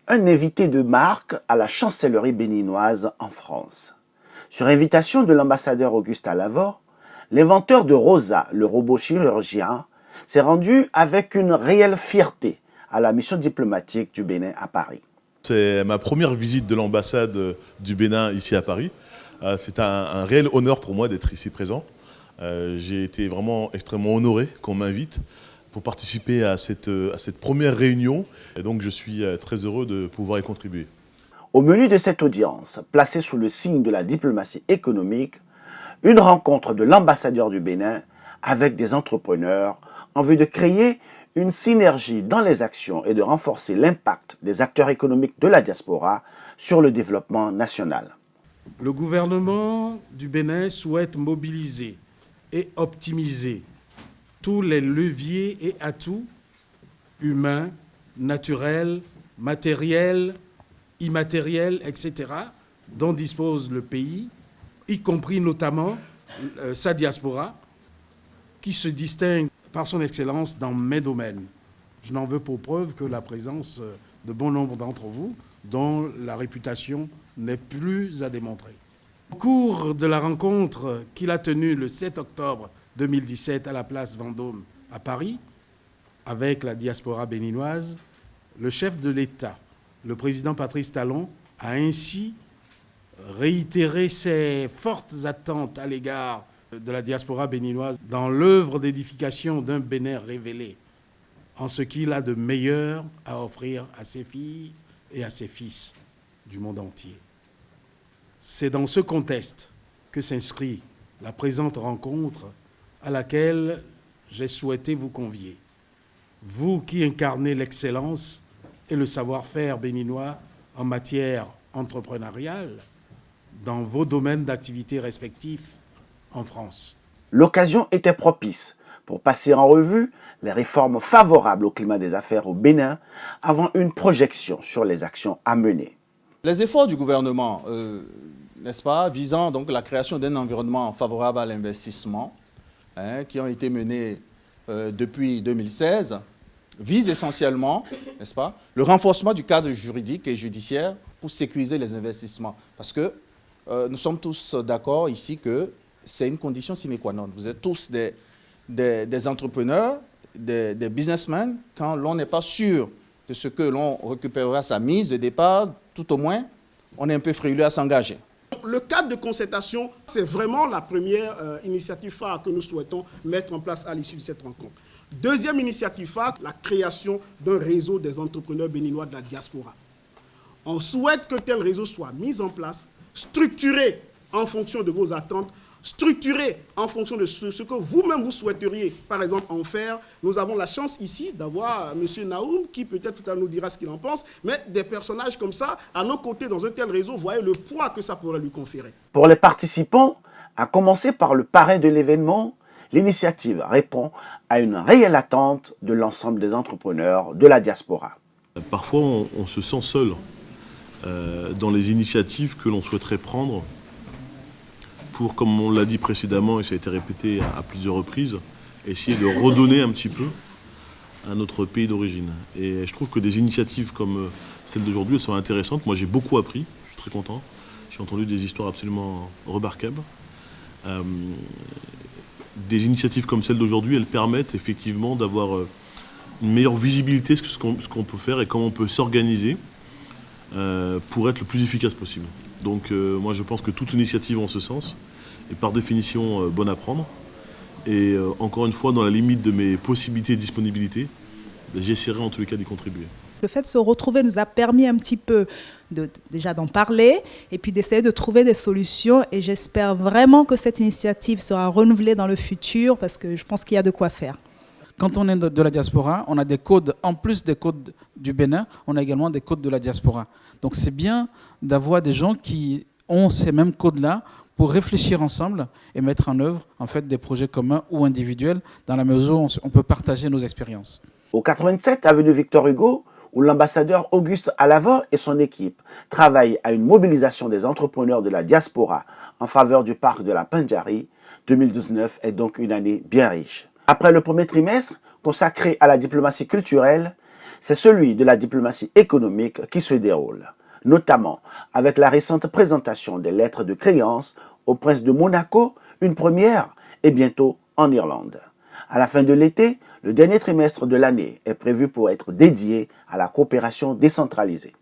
un invité de marque à la chancellerie béninoise en France. Sur invitation de l'ambassadeur Auguste Alavor, l'inventeur de Rosa, le robot chirurgien, s'est rendu avec une réelle fierté à la mission diplomatique du Bénin à Paris. C'est ma première visite de l'ambassade du Bénin ici à Paris. C'est un réel honneur pour moi d'être ici présent. J'ai été vraiment extrêmement honoré qu'on m'invite pour participer à cette première réunion. Et donc je suis très heureux de pouvoir y contribuer. Au menu de cette audience, placée sous le signe de la diplomatie économique, une rencontre de l'ambassadeur du Bénin avec des entrepreneurs en vue de créer une synergie dans les actions et de renforcer l'impact des acteurs économiques de la diaspora sur le développement national. Le gouvernement du Bénin souhaite mobiliser et optimiser tous les leviers et atouts humains, naturels, matériels, immatériels, etc., dont dispose le pays, y compris notamment sa diaspora, qui se distingue par son excellence dans mes domaines. Je n'en veux pour preuve que la présence de bon nombre d'entre vous, dont la réputation n'est plus à démontrer. Au cours de la rencontre qu'il a tenue le 7 octobre 2017 à la place Vendôme à Paris, avec la diaspora béninoise, le chef de l'État, le président Patrice Talon, a ainsi réitéré ses fortes attentes à l'égard de la diaspora béninoise dans l'œuvre d'édification d'un Bénin révélé en ce qu'il a de meilleur à offrir à ses filles et à ses fils du monde entier. C'est dans ce contexte que s'inscrit la présente rencontre à laquelle j'ai souhaité vous convier. Vous qui incarnez l'excellence et le savoir-faire béninois en matière entrepreneuriale dans vos domaines d'activité respectifs en France. L'occasion était propice pour passer en revue les réformes favorables au climat des affaires au Bénin avant une projection sur les actions à mener. Les efforts du gouvernement, n'est-ce pas, visant donc la création d'un environnement favorable à l'investissement, qui ont été menés depuis 2016, visent essentiellement, n'est-ce pas, le renforcement du cadre juridique et judiciaire pour sécuriser les investissements. Parce que nous sommes tous d'accord ici que c'est une condition sine qua non. Vous êtes tous des entrepreneurs, des businessmen. Quand l'on n'est pas sûr de ce que l'on récupérera sa mise de départ, tout au moins, on est un peu frileux à s'engager. Le cadre de concertation, c'est vraiment la première initiative phare que nous souhaitons mettre en place à l'issue de cette rencontre. Deuxième initiative phare, la création d'un réseau des entrepreneurs béninois de la diaspora. On souhaite que tel réseau soit mis en place, structuré en fonction de vos attentes, structuré en fonction de ce que vous-même vous souhaiteriez, par exemple, en faire. Nous avons la chance ici d'avoir M. Naoum, qui peut-être tout à l'heure nous dira ce qu'il en pense, mais des personnages comme ça, à nos côtés, dans un tel réseau, voyez le poids que ça pourrait lui conférer. Pour les participants, à commencer par le parrain de l'événement, l'initiative répond à une réelle attente de l'ensemble des entrepreneurs de la diaspora. Parfois, on se sent seul dans les initiatives que l'on souhaiterait prendre pour, comme on l'a dit précédemment, et ça a été répété à plusieurs reprises, essayer de redonner un petit peu à notre pays d'origine. Et je trouve que des initiatives comme celle d'aujourd'hui, elles sont intéressantes. Moi, j'ai beaucoup appris, je suis très content. J'ai entendu des histoires absolument remarquables. Des initiatives comme celle d'aujourd'hui, elles permettent effectivement d'avoir une meilleure visibilité sur ce qu'on peut faire et comment on peut s'organiser pour être le plus efficace possible. Donc moi je pense que toute initiative en ce sens est par définition bonne à prendre. Et encore une fois, dans la limite de mes possibilités et disponibilités, j'essaierai en tous les cas d'y contribuer. Le fait de se retrouver nous a permis un petit peu déjà d'en parler et puis d'essayer de trouver des solutions. Et j'espère vraiment que cette initiative sera renouvelée dans le futur parce que je pense qu'il y a de quoi faire. Quand on est de la diaspora, on a des codes, en plus des codes du Bénin, on a également des codes de la diaspora. Donc c'est bien d'avoir des gens qui ont ces mêmes codes-là pour réfléchir ensemble et mettre en œuvre en fait, des projets communs ou individuels dans la mesure où on peut partager nos expériences. Au 87 avenue Victor Hugo, où l'ambassadeur Auguste Alavor et son équipe travaillent à une mobilisation des entrepreneurs de la diaspora en faveur du parc de la Pendjari, 2019 est donc une année bien riche. Après le premier trimestre consacré à la diplomatie culturelle, c'est celui de la diplomatie économique qui se déroule, notamment avec la récente présentation des lettres de créance au prince de Monaco, une première, et bientôt en Irlande. À la fin de l'été, le dernier trimestre de l'année est prévu pour être dédié à la coopération décentralisée.